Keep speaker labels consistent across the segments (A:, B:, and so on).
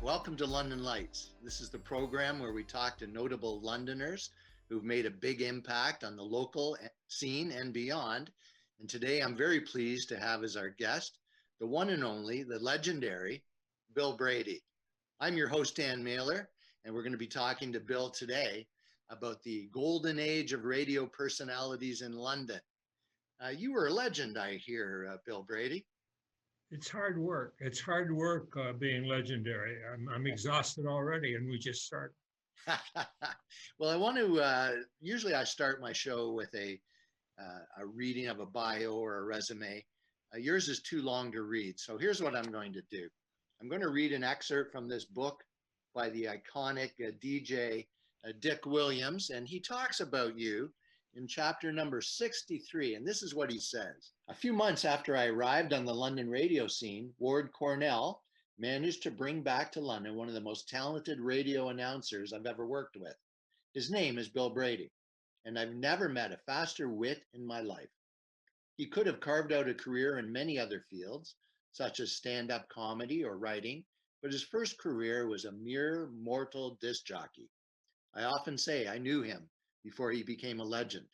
A: Welcome to London Lights. This is the program where we talk to notable Londoners who've made a big impact on the local scene and beyond. And today I'm very pleased to have as our guest the one and only, the legendary Bill Brady. I'm your host, Dan Mailer, and we're going to be talking to Bill today about the golden age of radio personalities in London. You were a legend, I hear, Bill Brady.
B: It's hard work. It's hard work being legendary. I'm exhausted already, and we just started.
A: Well, I want to, usually I start my show with a reading of a bio or a resume. Yours is too long to read. So here's what I'm going to do. I'm going to read an excerpt from this book by the iconic DJ Dick Williams, and he talks about you in chapter number 63, and this is what he says. A few months after I arrived on the London radio scene, Ward Cornell managed to bring back to London one of the most talented radio announcers I've ever worked with. His name is Bill Brady, and I've never met a faster wit in my life. He could have carved out a career in many other fields, such as stand-up comedy or writing, but his first career was a mere mortal disc jockey. I often say I knew him before he became a legend.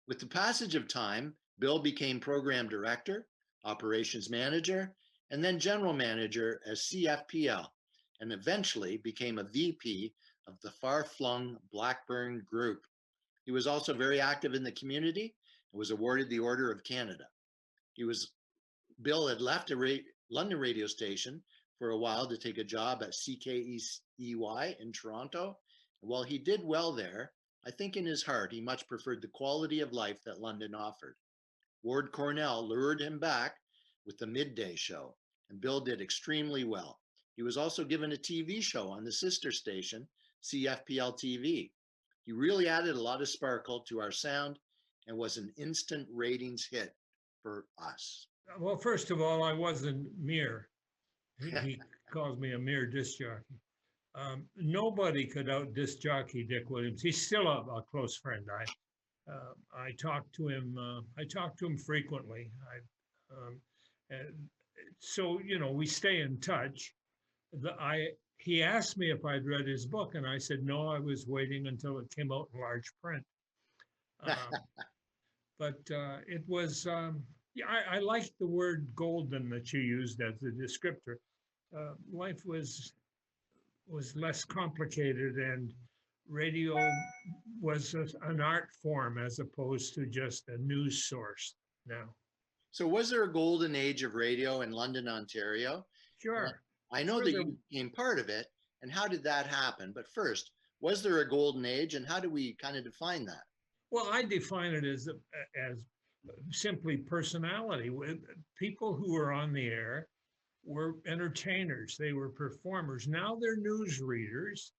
A: With the passage of time, Bill became program director, operations manager, and then general manager as CFPL, and eventually became a VP of the far-flung Blackburn Group. He was also very active in the community and was awarded the Order of Canada. Bill had left a London radio station for a while to take a job at CKLW in Toronto. And while he did well there, I think in his heart, he much preferred the quality of life that London offered. Ward Cornell lured him back with the midday show, and Bill did extremely well. He was also given a TV show on the sister station, CFPL TV. He really added a lot of sparkle to our sound and was an instant ratings hit for us.
B: Well, first of all, I wasn't mere. He calls me a mere disc jockey. Nobody could out disc jockey Dick Williams. He's still a close friend. I talk to him. I talk to him frequently. So we stay in touch. He asked me if I'd read his book, and I said no. I was waiting until it came out in large print. But it was. I liked the word golden that you used as a descriptor. Life was less complicated, and radio was an art form as opposed to just a news source now.
A: So was there a golden age of radio in London, Ontario?
B: Sure.
A: I know that you became part of it, and how did that happen? But first, was there a golden age, and how do we kind of define that?
B: Well, I define it as simply personality. People who were on the air were entertainers. They were performers. Now they're news readers,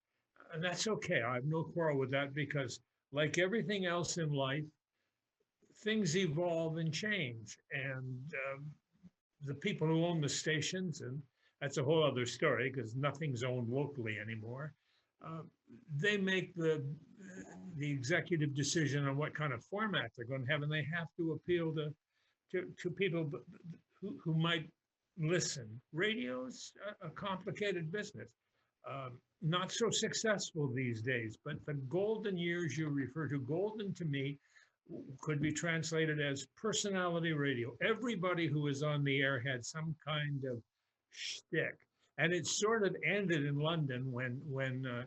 B: and that's okay. I have no quarrel with that because, like everything else in life, things evolve and change. And the people who own the stations, and that's a whole other story because nothing's owned locally anymore, they make the executive decision on what kind of format they're going to have, and they have to appeal to people who might listen. Radio's a complicated business, not so successful these days, but the golden years you refer to, golden to me, could be translated as personality radio. Everybody who was on the air had some kind of shtick, and it sort of ended in London when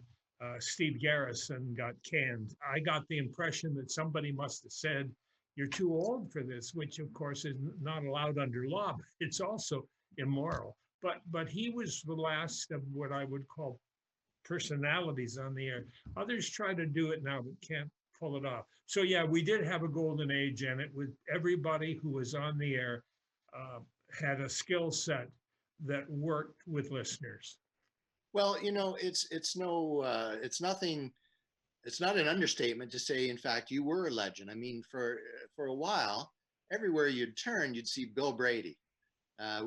B: Steve Garrison got canned. I got the impression that somebody must have said, "You're too old for this," which of course is not allowed under law, but it's also immoral. But he was the last of what I would call personalities on the air. Others try to do it now but can't pull it off. So yeah, we did have a golden age, and it was everybody who was on the air had a skill set that worked with listeners.
A: Well, it's not an understatement to say, in fact, you were a legend. I mean, for a while, everywhere you'd turn, you'd see Bill Brady.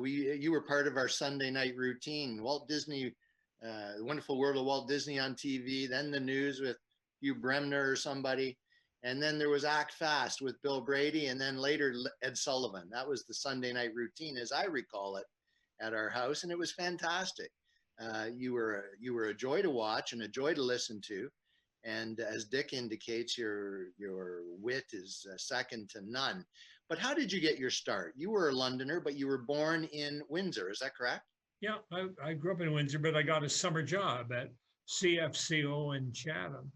A: You were part of our Sunday night routine. Walt Disney, The Wonderful World of Walt Disney on TV, then the news with Hugh Bremner or somebody. And then there was Act Fast with Bill Brady, and then later Ed Sullivan. That was the Sunday night routine, as I recall it, at our house, and it was fantastic. You were a joy to watch and a joy to listen to. And as Dick indicates, your wit is second to none. But how did you get your start? You were a Londoner, but you were born in Windsor. Is that correct?
B: Yeah, I grew up in Windsor, but I got a summer job at CFCO in Chatham.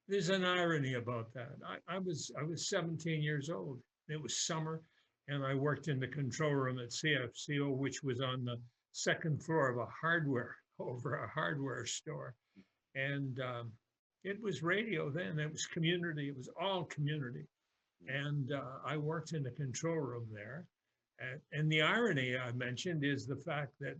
B: There's an irony about that. I was 17 years old. It was summer, and I worked in the control room at CFCO, which was on the second floor of a hardware over a hardware store. And it was radio then. It was community. It was all community. And I worked in the control room there. And the irony I mentioned is the fact that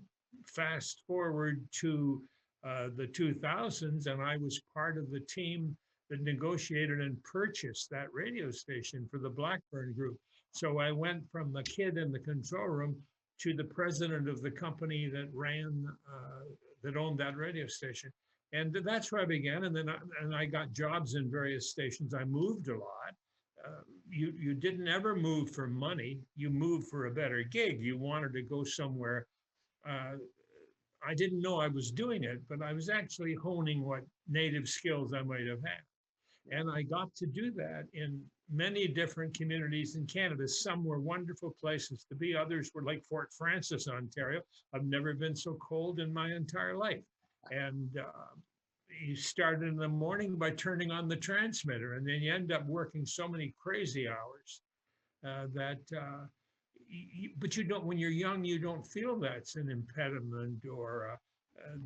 B: fast forward to the 2000s, and I was part of the team that negotiated and purchased that radio station for the Blackburn Group. So I went from the kid in the control room to the president of the company that that owned that radio station. And that's where I began. And then I got jobs in various stations. I moved a lot. You didn't ever move for money. You moved for a better gig. You wanted to go somewhere. I didn't know I was doing it, but I was actually honing what native skills I might have had. And I got to do that in many different communities in Canada. Some were wonderful places to be. Others were like Fort Francis, Ontario. I've never been so cold in my entire life. And you start in the morning by turning on the transmitter, and then you end up working so many crazy hours but you don't, when you're young, you don't feel that's an impediment or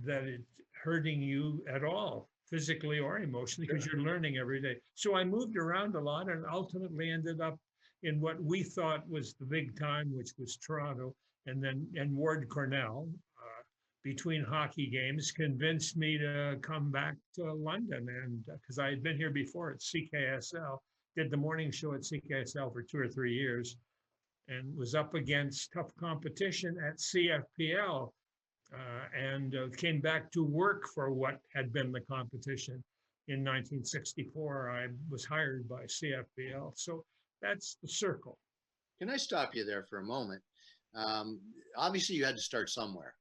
B: that it's hurting you at all, physically or emotionally, because you're learning every day. So I moved around a lot and ultimately ended up in what we thought was the big time, which was Toronto, and Ward Cornell. Between hockey games, convinced me to come back to London, and because I had been here before at CKSL, did the morning show at CKSL for 2 or 3 years, and was up against tough competition at CFPL, and came back to work for what had been the competition. In 1964, I was hired by CFPL. So that's the circle.
A: Can I stop you there for a moment? Obviously, you had to start somewhere.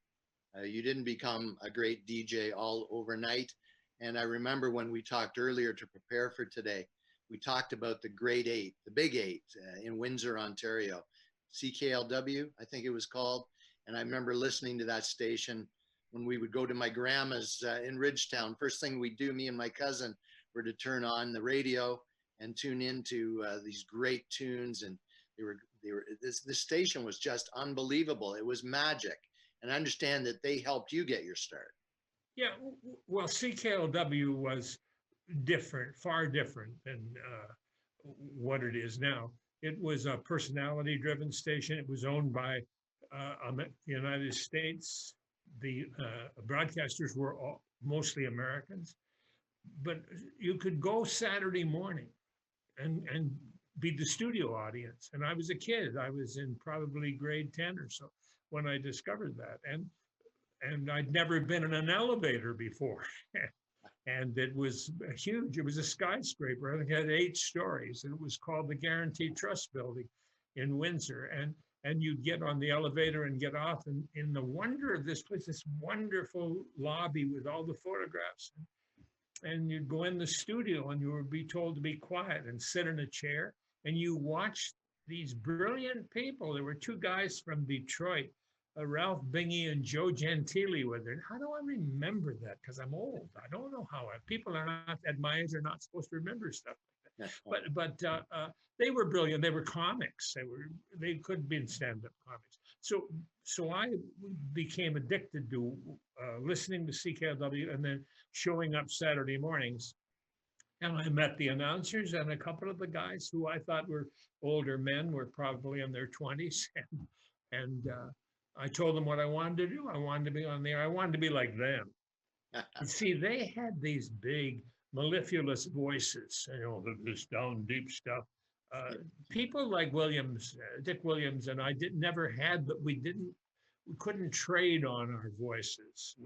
A: You didn't become a great DJ all overnight. And I remember when we talked earlier to prepare for today, we talked about the Great Eight, the Big Eight in Windsor, Ontario, CKLW, I think it was called. And I remember listening to that station when we would go to my grandma's in Ridgetown. First thing we'd do, me and my cousin, were to turn on the radio and tune into these great tunes. And this station was just unbelievable. It was magic. And I understand that they helped you get your start.
B: Yeah, well, CKLW was different, far different than what it is now. It was a personality-driven station. It was owned by the United States. The broadcasters were mostly Americans. But you could go Saturday morning and be the studio audience. And I was a kid. I was in probably grade 10 or so when I discovered that. And I'd never been in an elevator before. And it was huge. It was a skyscraper. I think it had 8 stories. And it was called the Guaranteed Trust Building in Windsor. And you'd get on the elevator and get off. And in the wonder of this place, this wonderful lobby with all the photographs. And you'd go in the studio and you would be told to be quiet and sit in a chair. And you watched these brilliant people. There were 2 guys from Detroit, Ralph Bingy and Joe Gentili were there. How do I remember that? Because I'm old. I don't know how. People are not at my age are not supposed to remember stuff like that. But they were brilliant. They were comics. They could be in stand-up comics. So I became addicted to listening to CKLW and then showing up Saturday mornings. And I met the announcers, and a couple of the guys who I thought were older men were probably in their 20s. And I told them what I wanted to do. I wanted to be on the air. I wanted to be like them. And see, they had these big, mellifluous voices, this down deep stuff. People like Dick Williams, and I never had, but we couldn't trade on our voices.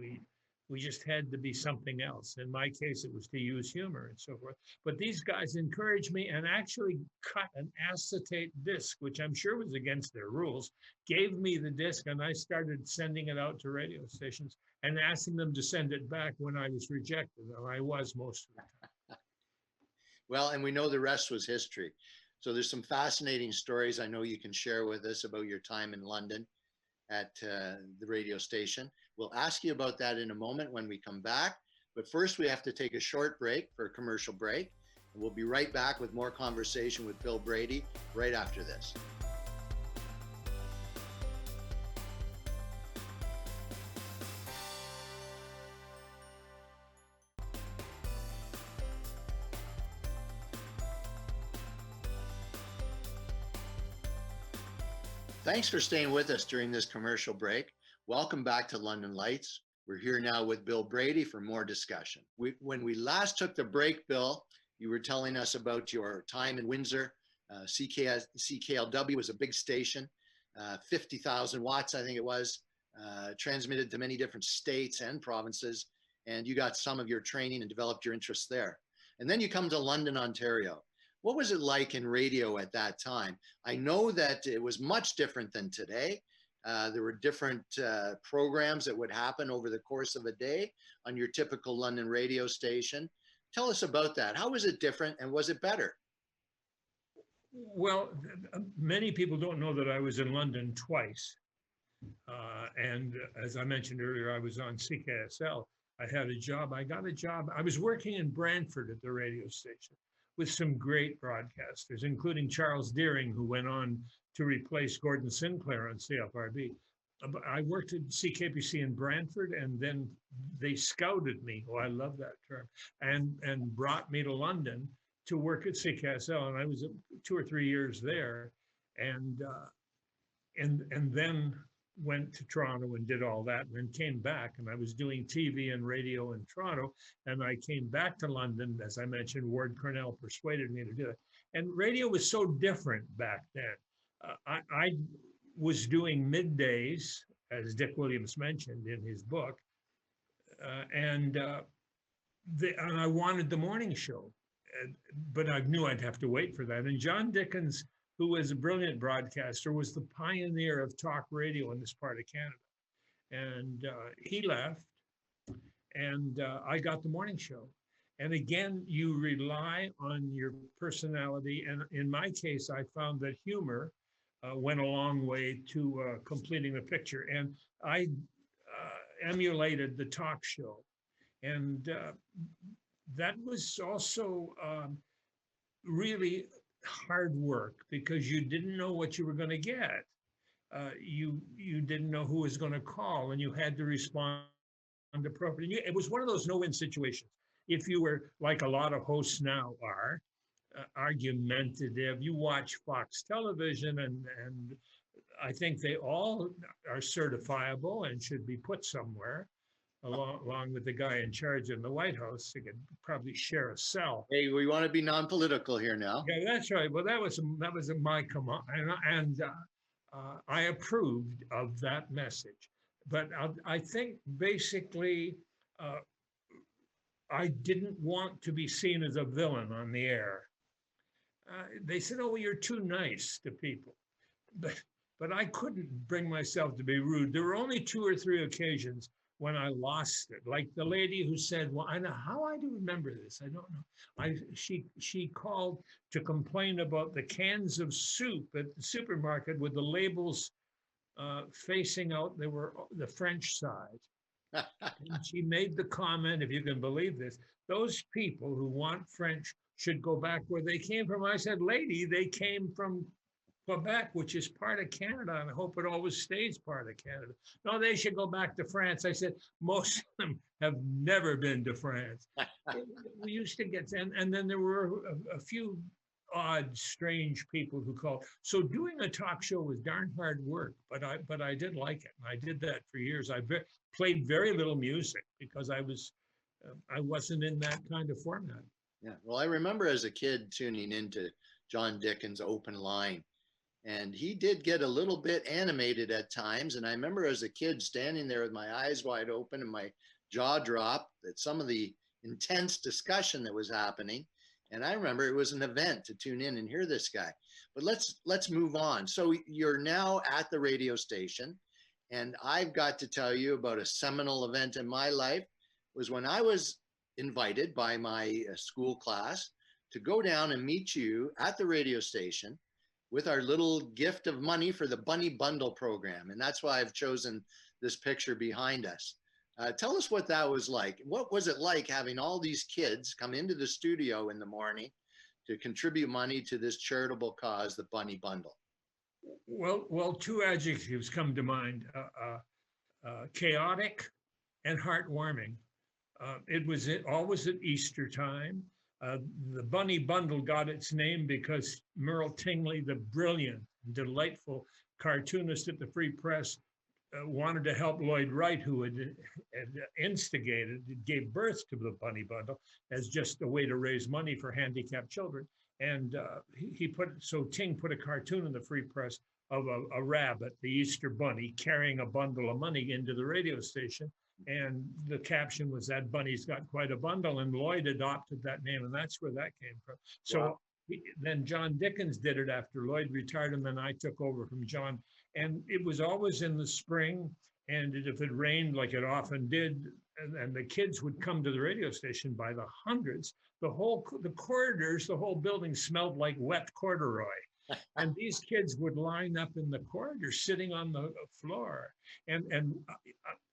B: We just had to be something else. In my case, it was to use humor and so forth. But these guys encouraged me and actually cut an acetate disc, which I'm sure was against their rules, gave me the disc, and I started sending it out to radio stations. and asking them to send it back when I was rejected. And I was most of the time.
A: Well, and we know the rest was history. So there's some fascinating stories I know you can share with us about your time in London at the radio station. We'll ask you about that in a moment when we come back. But first, we have to take a short break for a commercial break. And we'll be right back with more conversation with Bill Brady right after this. Thanks for staying with us during this commercial break. Welcome back to London Lights. We're here now with Bill Brady for more discussion. When we last took the break, Bill, you were telling us about your time in Windsor. CKLW was a big station, 50,000 watts, I think it was, transmitted to many different states and provinces, and you got some of your training and developed your interests there. And then you come to London, Ontario. What was it like in radio at that time? I know that it was much different than today. There were different programs that would happen over the course of a day on your typical London radio station. Tell us about that. How was it different and was it better?
B: Well, many people don't know that I was in London twice. And as I mentioned earlier, I was on CKSL. I had a job. I got a job. I was working in Brantford at the radio station with some great broadcasters, including Charles Deering, who went on to replace Gordon Sinclair on CFRB. I worked at CKPC in Brantford, and then they scouted me, oh, I love that term, and brought me to London to work at CKSL, and I was 2 or 3 years there, and then went to Toronto and did all that, and then came back, and I was doing TV and radio in Toronto, and I came back to London. As I mentioned, Ward Cornell persuaded me to do it, and radio was so different back then. I was doing middays, as Dick Williams mentioned in his book, and I wanted the morning show, but I knew I'd have to wait for that. And John Dickens, who was a brilliant broadcaster, was the pioneer of talk radio in this part of Canada. And he left, and I got the morning show. And again, you rely on your personality. And in my case, I found that humor went a long way to completing the picture. And I emulated the talk show. And that was also really hard work because you didn't know what you were going to get. You didn't know who was going to call, and you had to respond appropriately. It was one of those no-win situations. If you were like a lot of hosts now are, argumentative, you watch Fox television, and I think they all are certifiable and should be put somewhere, along with the guy in charge in the White House. They could probably share a cell.
A: Hey, we want to be non-political here now.
B: Yeah, that's right. Well, that was my command, and I approved of that message. But I think basically I didn't want to be seen as a villain on the air. They said, "Oh, well, you're too nice to people," but I couldn't bring myself to be rude. There were only 2 or 3 occasions when I lost it, like the lady who said, "Well, I know how I do remember this. I don't know." She called to complain about the cans of soup at the supermarket with the labels facing out. They were the French side. And she made the comment, if you can believe this, those people who want French should go back where they came from. I said, "Lady, they came from Quebec, which is part of Canada, and I hope it always stays part of Canada." "No, they should go back to France." I said, "Most of them have never been to France." We used to get, and then there were a few odd, strange people who called. So doing a talk show was darn hard work, but I did like it, and I did that for years. I played very little music because I wasn't in that kind of format.
A: Yeah, well, I remember as a kid tuning into John Dickens' Open Line, and he did get a little bit animated at times. And I remember as a kid standing there with my eyes wide open and my jaw dropped at some of the intense discussion that was happening. And I remember it was an event to tune in and hear this guy. But let's move on. So you're now at the radio station, And I've got to tell you about a seminal event in my life. It was when I was invited by my school class to go down and meet you at the radio station with our little gift of money for the Bunny Bundle program. And that's why I've chosen this picture behind us. Tell us what that was like. What was it like having all these kids come into the studio in the morning to contribute money to this charitable cause, the Bunny Bundle?
B: Well, two adjectives come to mind: chaotic and heartwarming. It was always at Easter time. The Bunny Bundle got its name because Merle Tingley, the brilliant, delightful cartoonist at the Free Press, wanted to help Lloyd Wright, who had instigated, gave birth to the Bunny Bundle as just a way to raise money for handicapped children. And Ting put a cartoon in the Free Press of a rabbit, the Easter Bunny, carrying a bundle of money into the radio station. And the caption was, "That bunny's got quite a bundle," and Lloyd adopted that name, and that's where that came from. So wow. Then John Dickens did it after Lloyd retired, and then I took over from John. And it was always in the spring, and if it rained, like it often did, and the kids would come to the radio station by the hundreds, the corridors, the whole building smelled like wet corduroy. And these kids would line up in the corridor, sitting on the floor. And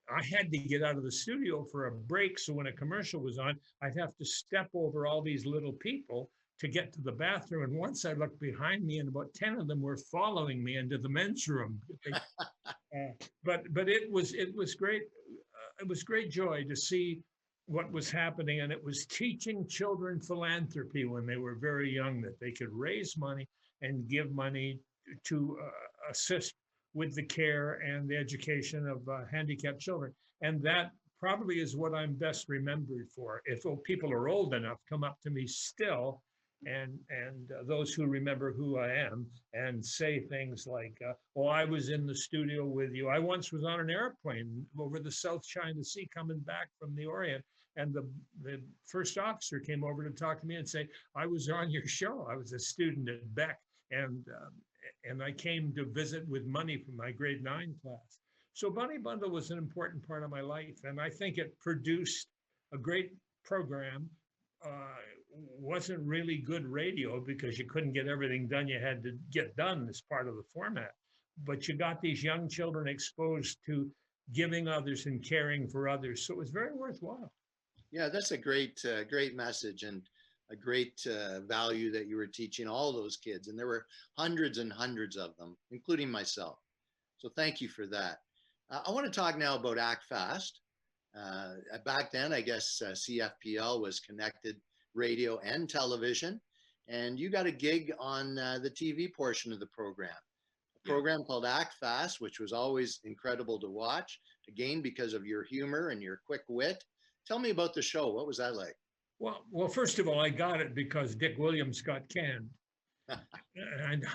B: I had to get out of the studio for a break. So when a commercial was on, I'd have to step over all these little people to get to the bathroom. And once I looked behind me, and about 10 of them were following me into the men's room. But it was great. It was great joy to see what was happening. And it was teaching children philanthropy when they were very young, that they could raise money and give money to assist with the care and the education of handicapped children. And that probably is what I'm best remembered for. If people are old enough, come up to me still, and those who remember who I am, and say things like, "Oh, I was in the studio with you. I once was on an airplane over the South China Sea coming back from the Orient, and the first officer came over to talk to me and say, 'I was on your show. I was a student at Beck, and I came to visit with money from my grade 9 class.'" So Bunny Bundle was an important part of my life, and I think it produced a great program. Wasn't really good radio because you couldn't get everything done you had to get done as part of the format. But you got these young children exposed to giving others and caring for others. So it was very worthwhile.
A: Yeah, that's a great message, and a great value that you were teaching all those kids. And there were hundreds and hundreds of them, including myself. So thank you for that. I want to talk now about Act Fast. Back then, I guess CFPL was connected radio and television, and you got a gig on the TV portion of the program. A program called Act Fast, which was always incredible to watch, again, because of your humor and your quick wit. Tell me about the show. What was that like?
B: Well, first of all, I got it because Dick Williams got canned. And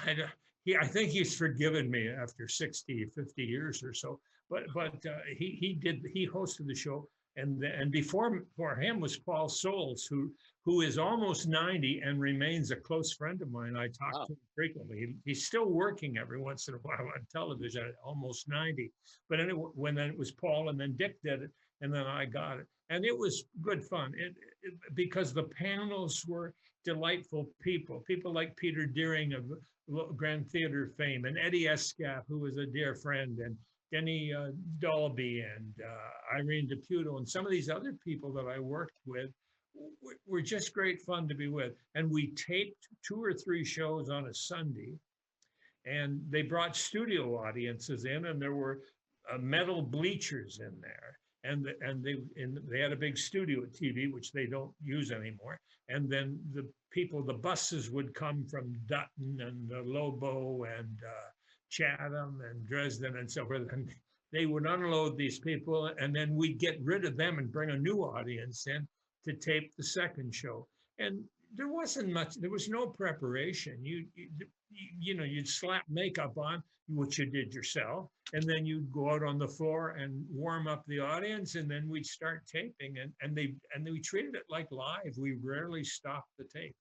B: I think he's forgiven me after 50 years or so. But he hosted the show, and before him was Paul Soles, who is almost 90 and remains a close friend of mine. I talk to him frequently. He's still working every once in a while on television at almost 90. But anyway, then it was Paul, and then Dick did it, and then I got it. And it was good fun because the panels were delightful people like Peter Deering of Grand Theater fame, and Eddie Escaf, who was a dear friend, and Denny Dolby, and Irene DePuto, and some of these other people that I worked with were just great fun to be with. And we taped 2 or 3 shows on a Sunday, and they brought studio audiences in, and there were metal bleachers in there. And they had a big studio at TV, which they don't use anymore. And then the buses would come from Dutton and Lobo and Chatham and Dresden and so forth. And they would unload these people, and then we'd get rid of them and bring a new audience in to tape the second show. And there wasn't much, there was no preparation. You'd slap makeup on, which you did yourself, and then you'd go out on the floor and warm up the audience, and then we'd start taping, and we treated it like live. We rarely stopped the tape.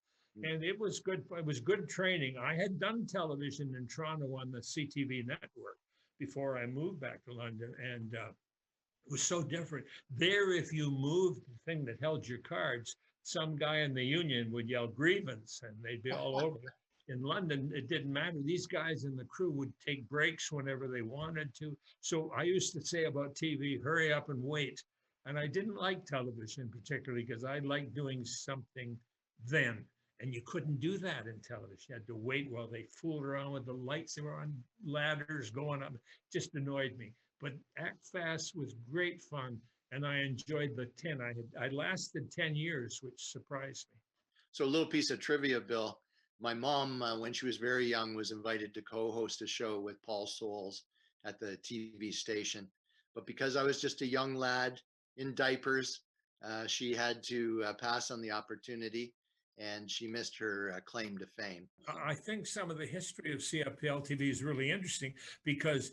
B: And it was good. It was good training. I had done television in Toronto on the CTV network, before I moved back to London. And it was so different. There, if you moved the thing that held your cards, some guy in the union would yell grievance and they'd be all over it. In London, it didn't matter. These guys in the crew would take breaks whenever they wanted to. So I used to say about TV, hurry up and wait. And I didn't like television particularly because I liked doing something then. And you couldn't do that in television. You had to wait while they fooled around with the lights. They were on ladders going up. It just annoyed me. But Act Fast was great fun, and I enjoyed the 10. I lasted 10 years, which surprised me.
A: So a little piece of trivia, Bill. My mom, when she was very young, was invited to co-host a show with Paul Soules at the TV station. But because I was just a young lad in diapers, she had to pass on the opportunity, and she missed her claim to fame.
B: I think some of the history of CFPL TV is really interesting because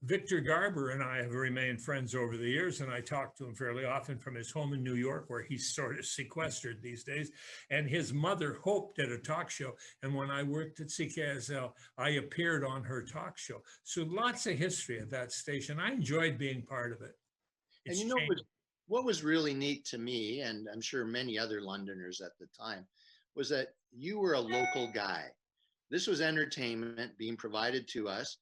B: Victor Garber and I have remained friends over the years, and I talk to him fairly often from his home in New York, where he's sort of sequestered these days. And his mother hoped at a talk show. And when I worked at CKSL, I appeared on her talk show. So lots of history at that station. I enjoyed being part of it.
A: And you know what was really neat to me, and I'm sure many other Londoners at the time, was that you were a local guy. This was entertainment being provided to us.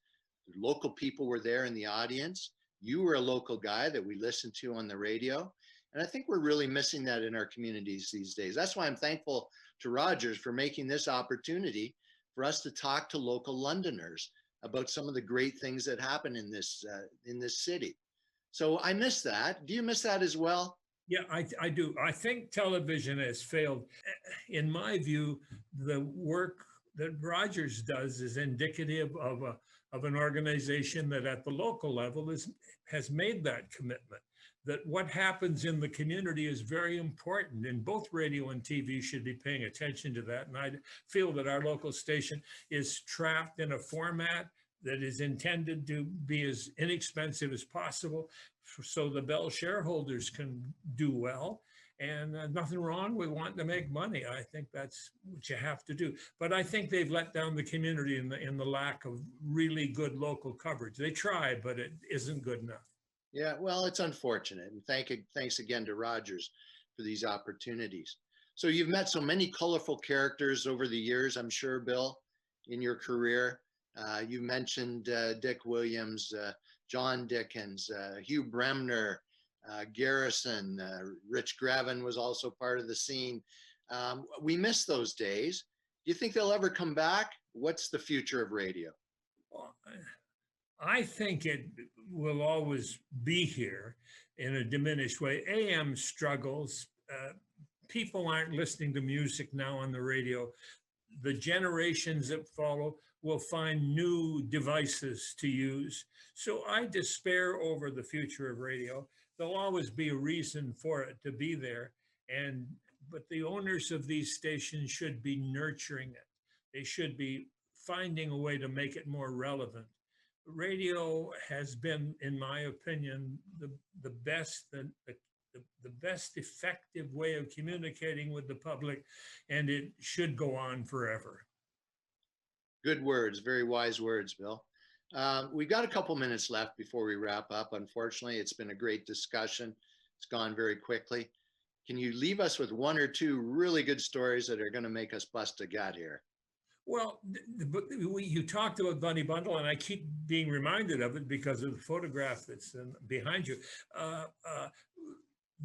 A: The local people were there in the audience. You were a local guy that we listened to on the radio. And I think we're really missing that in our communities these days. That's why I'm thankful to Rogers for making this opportunity for us to talk to local Londoners about some of the great things that happen in this city. So I miss that. Do you miss that as well?
B: Yeah, I do. I think television has failed. In my view, the work that Rogers does is indicative of an organization that at the local level has made that commitment. That what happens in the community is very important, and both radio and TV should be paying attention to that. And I feel that our local station is trapped in a format that is intended to be as inexpensive as possible so the Bell shareholders can do well. And nothing wrong with wanting to make money. I think that's what you have to do. But I think they've let down the community in the lack of really good local coverage. They try, but it isn't good enough.
A: Yeah, well, it's unfortunate. And thanks again to Rogers for these opportunities. So you've met so many colorful characters over the years, I'm sure, Bill, in your career. You mentioned Dick Williams, John Dickens, Hugh Bremner, Garrison, Rich Graven was also part of the scene. We miss those days. Do you think they'll ever come back? What's the future of radio?
B: Well, I think it will always be here in a diminished way. AM struggles. People aren't listening to music now on the radio. The generations that follow will find new devices to use. So I despair over the future of radio. There'll always be a reason for it to be there. But the owners of these stations should be nurturing it. They should be finding a way to make it more relevant. Radio has been, in my opinion, the best effective way of communicating with the public, and it should go on forever.
A: Good words, very wise words, Bill. We've got a couple minutes left before we wrap up. Unfortunately, it's been a great discussion. It's gone very quickly. Can you leave us with one or two really good stories that are going to make us bust a gut here?
B: Well, you talked about Bunny Bundle, and I keep being reminded of it because of the photograph that's behind you.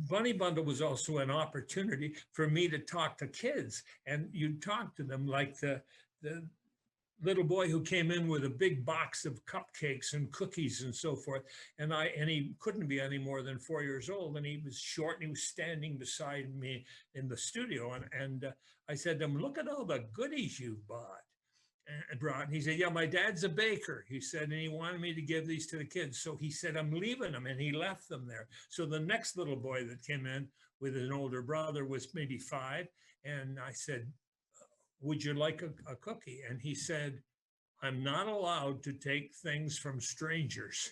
B: Bunny Bundle was also an opportunity for me to talk to kids, and you talk to them like the little boy who came in with a big box of cupcakes and cookies and so forth. And he couldn't be any more than 4 years old. And he was short, and he was standing beside me in the studio. And I said to him, look at all the goodies you brought. And he said, yeah, my dad's a baker. He said, and he wanted me to give these to the kids. So he said, I'm leaving them. And he left them there. So the next little boy that came in with an older brother was maybe 5. And I said, would you like a cookie? And he said, I'm not allowed to take things from strangers.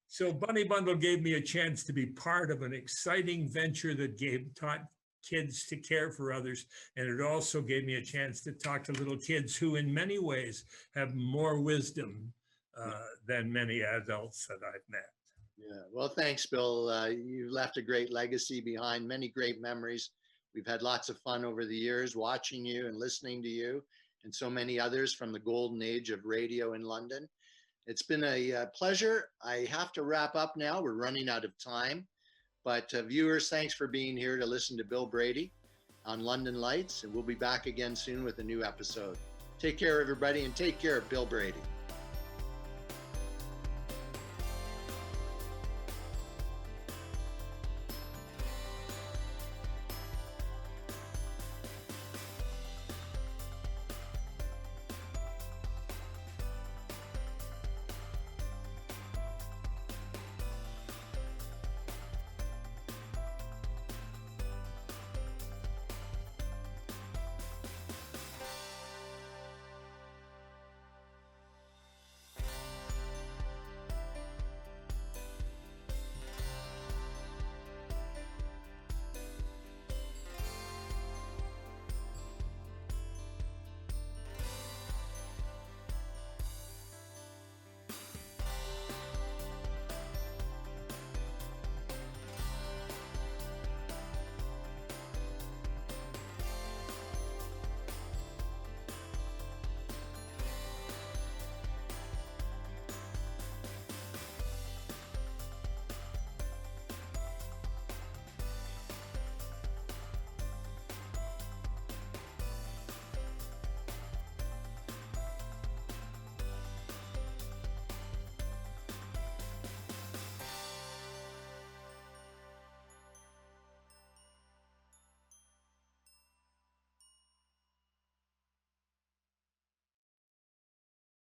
B: So Bunny Bundle gave me a chance to be part of an exciting venture that taught kids to care for others. And it also gave me a chance to talk to little kids who in many ways have more wisdom than many adults that I've met.
A: Yeah. Well, thanks, Bill. You left a great legacy behind, many great memories. We've had lots of fun over the years watching you and listening to you and so many others from the golden age of radio in London. It's been a pleasure. I have to wrap up now. We're running out of time. But viewers, thanks for being here to listen to Bill Brady on London Lights. And we'll be back again soon with a new episode. Take care, everybody, and take care of Bill Brady.